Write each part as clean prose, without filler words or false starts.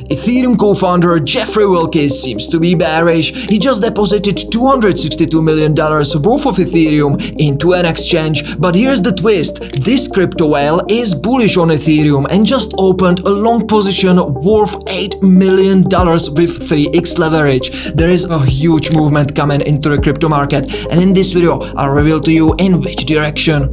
Ethereum co-founder Jeffrey Wilkes seems to be bearish. He just deposited $262 million worth of Ethereum into an exchange. But here's the twist. This crypto whale is bullish on Ethereum and just opened a long position worth $8 million with 3x leverage. There is a huge movement coming into the crypto market, and in this video I'll reveal to you in which direction.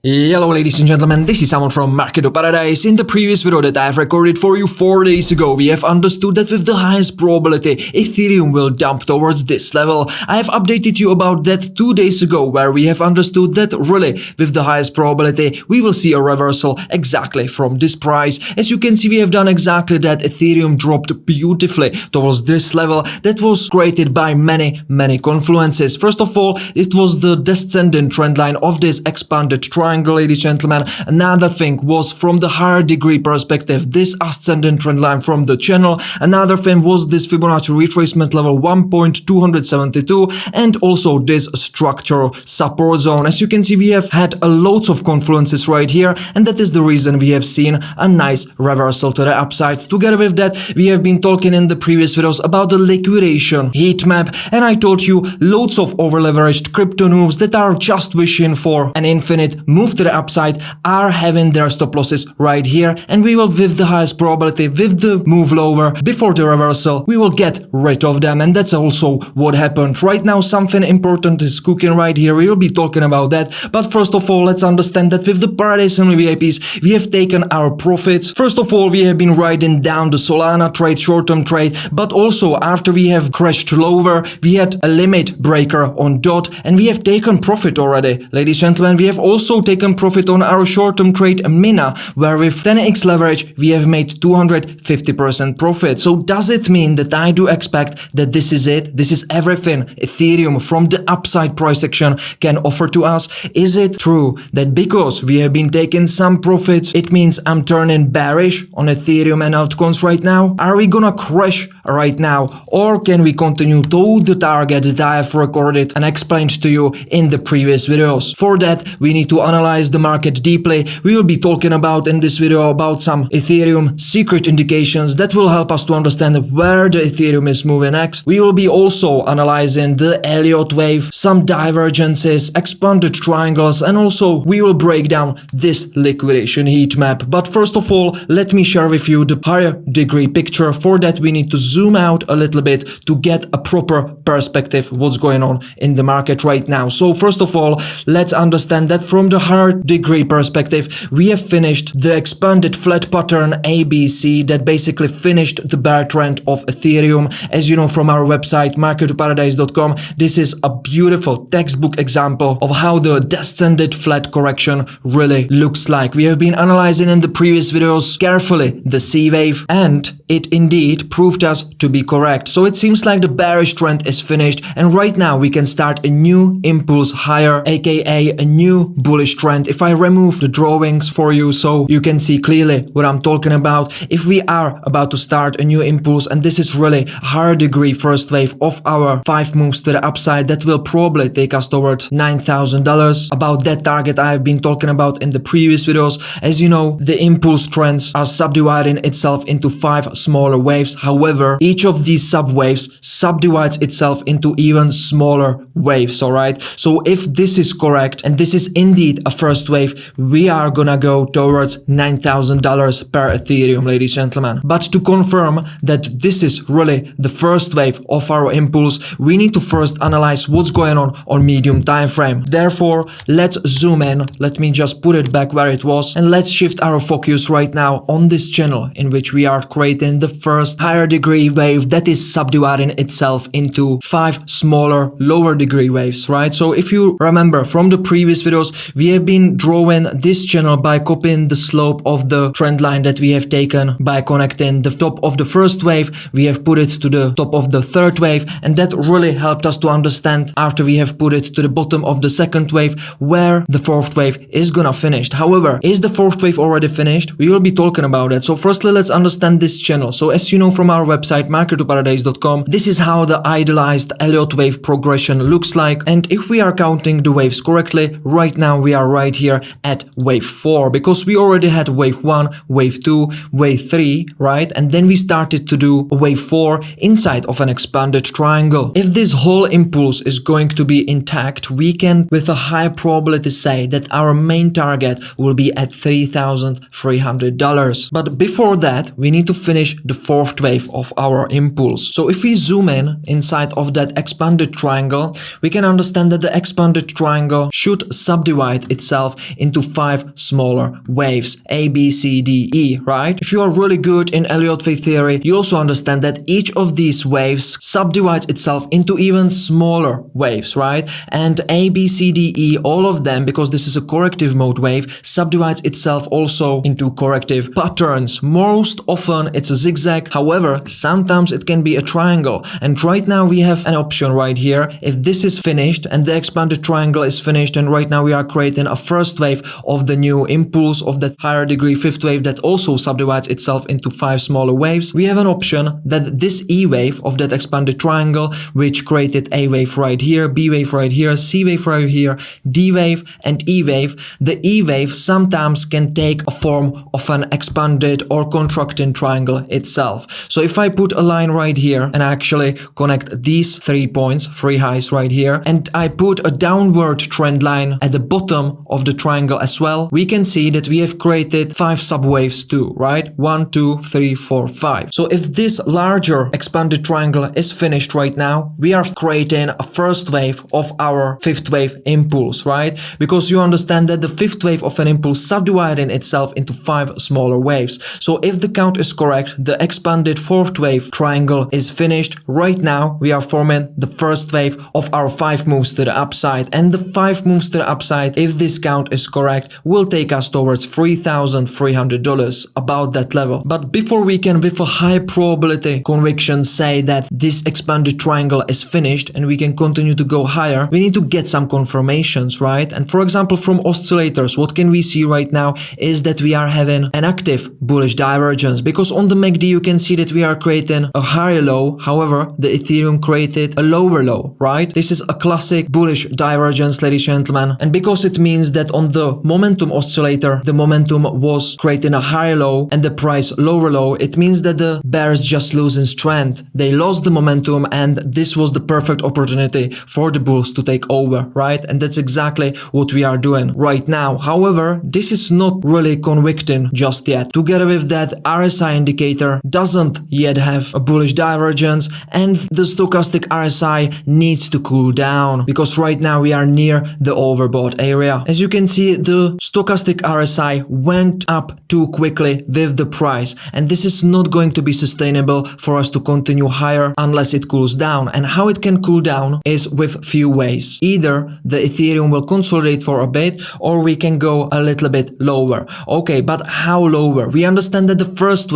Hello ladies and gentlemen, this is someone from Market to Paradise. In the previous video that I have recorded for you 4 days ago, we have understood that with the highest probability, Ethereum will dump towards this level. I have updated you about that 2 days ago, where we have understood that really, with the highest probability, we will see a reversal exactly from this price. As you can see, we have done exactly that. Ethereum dropped beautifully towards this level that was created by many confluences. First of all, it was the descending trend line of this expanded triangle, ladies and gentlemen. Another thing was from the higher degree perspective, this ascending trend line from the channel. Another thing was this Fibonacci retracement level 1.272 and also this structural support zone. As you can see, we have had a lot of confluences right here, and that is the reason we have seen a nice reversal to the upside. Together with that, we have been talking in the previous videos about the liquidation heat map, and I told you loads of over-leveraged crypto noobs that are just wishing for an infinite move to the upside are having their stop losses right here, and we will, with the highest probability, with the move lower before the reversal, we will get rid of them, and that's also what happened. Right now something important is cooking right here. We will be talking about that, but first of all, let's understand that with the ParadiseTeam VIPs, we have taken our profits. First of all, we have been riding down the Solana trade, short-term trade, but also after we have crashed lower, we had a limit breaker on DOT, and we have taken profit already. Ladies and gentlemen, we have also taken profit on our short-term trade Mina, where with 10x leverage we have made 250% profit. So does it mean that I do expect that this is it? This is everything Ethereum from the upside price action can offer to us? Is it true that because we have been taking some profits, it means I'm turning bearish on Ethereum and altcoins right now? Are we gonna crash right now, or can we continue to the target that I have recorded and explained to you in the previous videos? For that, we need to analyze the market deeply. We will be talking about in this video about some Ethereum secret indications that will help us to understand where the Ethereum is moving next. We will be also analyzing the Elliott Wave, some divergences, expanded triangles, and also we will break down this liquidation heat map. But first of all, let me share with you the higher degree picture. For that, we need to zoom out a little bit to get a proper perspective of what's going on in the market right now. So first of all, let's understand that from the higher degree perspective, we have finished the expanded flat pattern ABC that basically finished the bear trend of Ethereum. As you know from our website markettoparadise.com, this is a beautiful textbook example of how the descended flat correction really looks like. We have been analyzing in the previous videos carefully the C wave, and it indeed proved us to be correct. So it seems like the bearish trend is finished, and right now we can start a new impulse higher, aka a new bullish trend. If I remove the drawings for you so you can see clearly what I'm talking about, if we are about to start a new impulse, and this is really a higher degree first wave of our 5 moves to the upside that will probably take us towards $9,000. About that target I have been talking about in the previous videos. As you know, the impulse trends are subdividing itself into 5 smaller waves. However, each of these subwaves subdivides itself into even smaller waves, alright? So if this is correct, and this is indeed a first wave, we are gonna go towards $9,000 per Ethereum, ladies and gentlemen. But to confirm that this is really the first wave of our impulse, we need to first analyze what's going on medium time frame. Therefore, let's zoom in. Let me just put it back where it was, and let's shift our focus right now on this channel in which we are creating the first higher degree wave that is subdividing itself into 5 smaller lower degree waves, right? So if you remember from the previous videos, we have been drawing this channel by copying the slope of the trend line that we have taken by connecting the top of the first wave. We have put it to the top of the third wave, and that really helped us to understand after we have put it to the bottom of the second wave where the fourth wave is gonna finish. However, is the fourth wave already finished? We will be talking about it. So firstly, let's understand this channel. So as you know from our website website marketoparadise.com. This is how the idealized Elliott Wave progression looks like, and if we are counting the waves correctly, right now we are right here at wave 4, because we already had wave 1, wave 2, wave 3, right? And then we started to do wave 4 inside of an expanded triangle. If this whole impulse is going to be intact, we can with a high probability say that our main target will be at $3,300. But before that, we need to finish the fourth wave of our impulse. So if we zoom in inside of that expanded triangle, we can understand that the expanded triangle should subdivide itself into 5 smaller waves, A, B, C, D, E, right? If you are really good in Elliott Wave theory, you also understand that each of these waves subdivides itself into even smaller waves, right? And A, B, C, D, E, all of them, because this is a corrective mode wave, subdivides itself also into corrective patterns. Most often it's a zigzag, however, sometimes it can be a triangle. And right now we have an option right here. If this is finished and the expanded triangle is finished, and right now we are creating a first wave of the new impulse of that higher degree fifth wave that also subdivides itself into 5 smaller waves, we have an option that this E wave of that expanded triangle, which created A wave right here, B wave right here, C wave right here, D wave and E wave, the E wave sometimes can take a form of an expanded or contracting triangle itself. So if I put a line right here and actually connect these 3 points, 3 highs right here, and I put a downward trend line at the bottom of the triangle as well, we can see that we have created 5 subwaves too, right? 1, 2, 3, 4, 5. So if this larger expanded triangle is finished right now, we are creating a first wave of our fifth wave impulse, right? Because you understand that the fifth wave of an impulse subdividing itself into 5 smaller waves. So if the count is correct, the expanded fourth wave triangle is finished. Right now we are forming the first wave of our 5 moves to the upside, and the 5 moves to the upside, if this count is correct, will take us towards $3,300, about that level. But before we can with a high probability conviction say that this expanded triangle is finished and we can continue to go higher, we need to get some confirmations, right? And for example, from oscillators, what can we see right now is that we are having an active bullish divergence, because on the MACD you can see that we are creating a higher low, however the Ethereum created a lower low, right? This is a classic bullish divergence, ladies and gentlemen, and because it means that on the momentum oscillator the momentum was creating a higher low and the price lower low, it means that the bears just losing strength. They lost the momentum, and this was the perfect opportunity for the bulls to take over, right? And that's exactly what we are doing right now. However, this is not really convicting just yet. Together with that, RSI indicator doesn't yet have a bullish divergence, and the stochastic RSI needs to cool down, because right now we are near the overbought area. As you can see, the stochastic RSI went up too quickly with the price, and this is not going to be sustainable for us to continue higher unless it cools down. And how it can cool down is with few ways. Either the Ethereum will consolidate for a bit, or we can go a little bit lower. Okay, but how lower? We understand that the first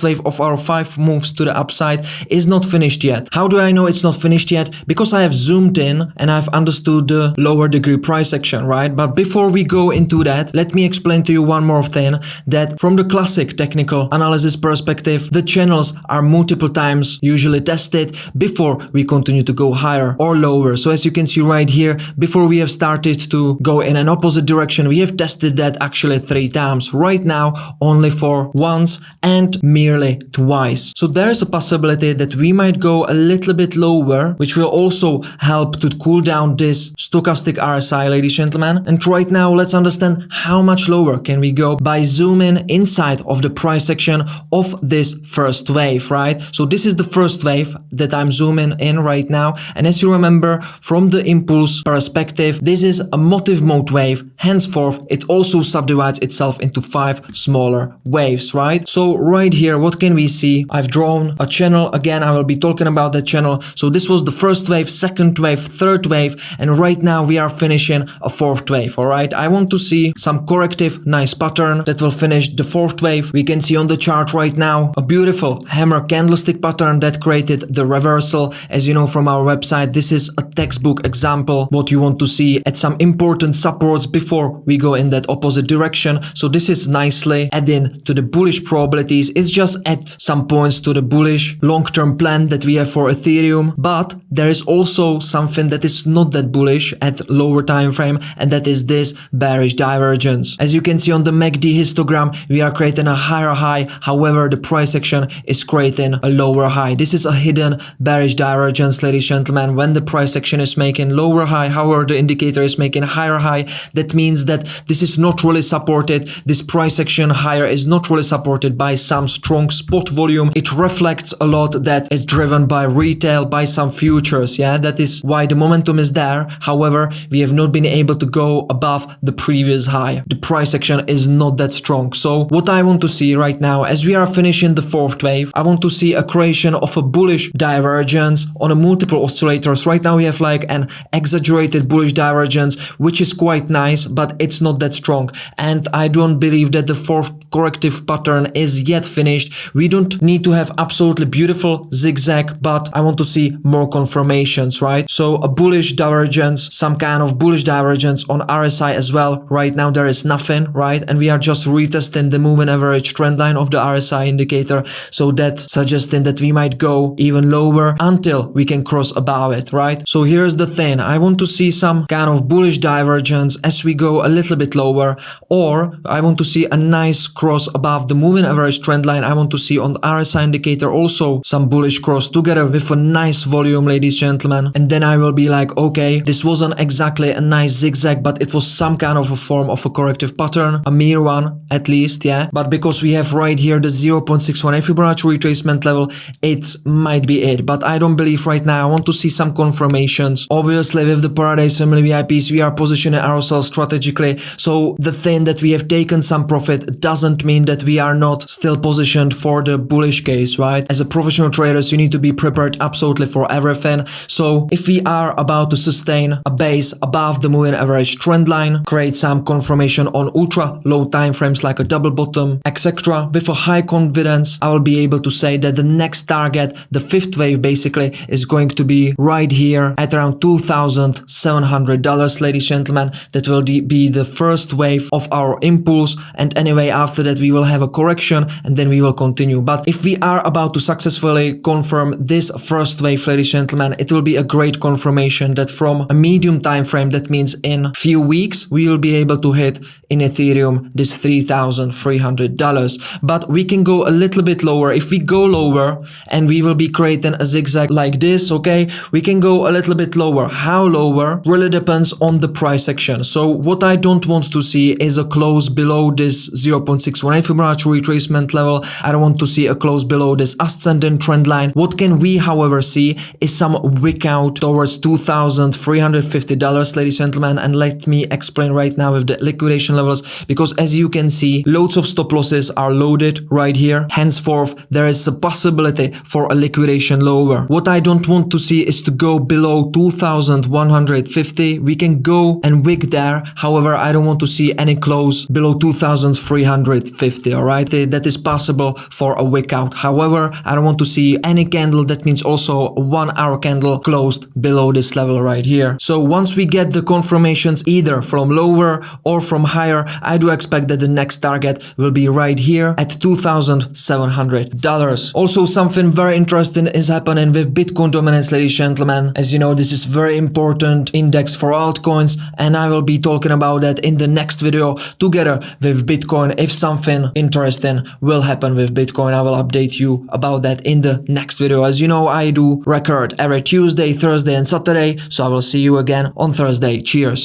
wave of our 5 moves to the upside is not finished yet. How do I know it's not finished yet? Because I have zoomed in and I've understood the lower degree price action, right? But before we go into that, let me explain to you one more thing, that from the classic technical analysis perspective, the channels are multiple times usually tested before we continue to go higher or lower. So as you can see right here, before we have started to go in an opposite direction, we have tested that actually 3 times. Right now only for once and merely twice. So there is a possibility that we might go a little bit lower, which will also help to cool down this stochastic RSI, ladies and gentlemen. And right now let's understand how much lower can we go by zooming inside of the price section of this first wave, right? So this is the first wave that I'm zooming in right now, and as you remember from the impulse perspective, this is a motive mode wave. Henceforth it also subdivides itself into 5 smaller waves, right? So right here, what can we see? I've drawn a channel. Again, I will be talking about that channel. So this was the first wave, second wave, third wave, and right now we are finishing a 4th wave. All right, I want to see some corrective nice pattern that will finish the 4th wave. We can see on the chart right now a beautiful hammer candlestick pattern that created the reversal. As you know from our website, this is a textbook example what you want to see at some important supports before we go in that opposite direction. So this is nicely adding to the bullish probabilities. It's just at some points confluence to the bullish long-term plan that we have for Ethereum, but there is also something that is not that bullish at lower time frame, and that is this bearish divergence. As you can see on the MACD histogram, we are creating a higher high, however the price action is creating a lower high. This is a hidden bearish divergence, ladies and gentlemen. When the price action is making lower high, however the indicator is making higher high, that means that this is not really supported. This price action higher is not really supported by some strong spot volume. It reflects a lot that it's driven by retail, by some futures. Yeah, that is why the momentum is there. However, we have not been able to go above the previous high. The price action is not that strong. So what I want to see right now, as we are finishing the fourth wave, I want to see a creation of a bullish divergence on a multiple oscillators. Right now we have like an exaggerated bullish divergence, which is quite nice, but it's not that strong. And I don't believe that the fourth corrective pattern is yet finished. We don't need to have absolutely beautiful zigzag, but I want to see more confirmations, right? So a bullish divergence, some kind of bullish divergence on RSI as well. Right now there is nothing, right? And we are just retesting the moving average trend line of the RSI indicator. So that suggesting that we might go even lower until we can cross above it, right? So here's the thing. I want to see some kind of bullish divergence as we go a little bit lower, or I want to see a nice cross above the moving average trend line. I want to see on the RSI indicator also some bullish cross together with a nice volume, ladies and gentlemen. And then I will be like, okay, this wasn't exactly a nice zigzag, but it was some kind of a form of a corrective pattern, a mere one at least, yeah. But because we have right here the 0.618 Fibonacci retracement level, it might be it. But I don't believe right now. I want to see some confirmations. Obviously with the Paradise Family VIPs, we are positioning ourselves strategically. So the thing that we have taken some profit doesn't mean that we are not still positioned for the bullish case, right? As a professional traders, you need to be prepared absolutely for everything. So if we are about to sustain a base above the moving average trend line, create some confirmation on ultra low time frames like a double bottom, etc., with a high confidence, I will be able to say that the next target, the fifth wave basically, is going to be right here at around $2,700, ladies and gentlemen. That will be the first wave of our impulse, and anyway after that we will have a correction and then we will continue. But if we are about to successfully confirm this first wave, ladies and gentlemen, it will be a great confirmation that from a medium time frame, that means in few weeks, we will be able to hit in Ethereum this $3,300. But we can go a little bit lower. If we go lower and we will be creating a zigzag like this, okay, we can go a little bit lower. How lower really depends on the price action. So what I don't want to see is a close below this 0.618 Fibonacci retracement level. I don't want to see a close below this ascending trend line. What can we however see is some wick out towards $2,350, ladies and gentlemen. And let me explain right now with the liquidation levels, because as you can see, loads of stop losses are loaded right here. Henceforth, there is a possibility for a liquidation lower. What I don't want to see is to go below 2,150. We can go and wick there. However, I don't want to see any close below 2,350. All right, that is possible for a wick out. However, I don't want to see any candle. That means also a 1 hour candle closed below this level right here. So once we get the confirmations either from lower or from higher, I do expect that the next target will be right here at $2,700. Also, something very interesting is happening with Bitcoin dominance, ladies and gentlemen. As you know, this is very important index for altcoins, and I will be talking about that in the next video together with Bitcoin. If something interesting will happen with Bitcoin, I will update you about that in the next video. As you know, I do record every Tuesday, Thursday and Saturday, so I will see you again on Thursday. Cheers.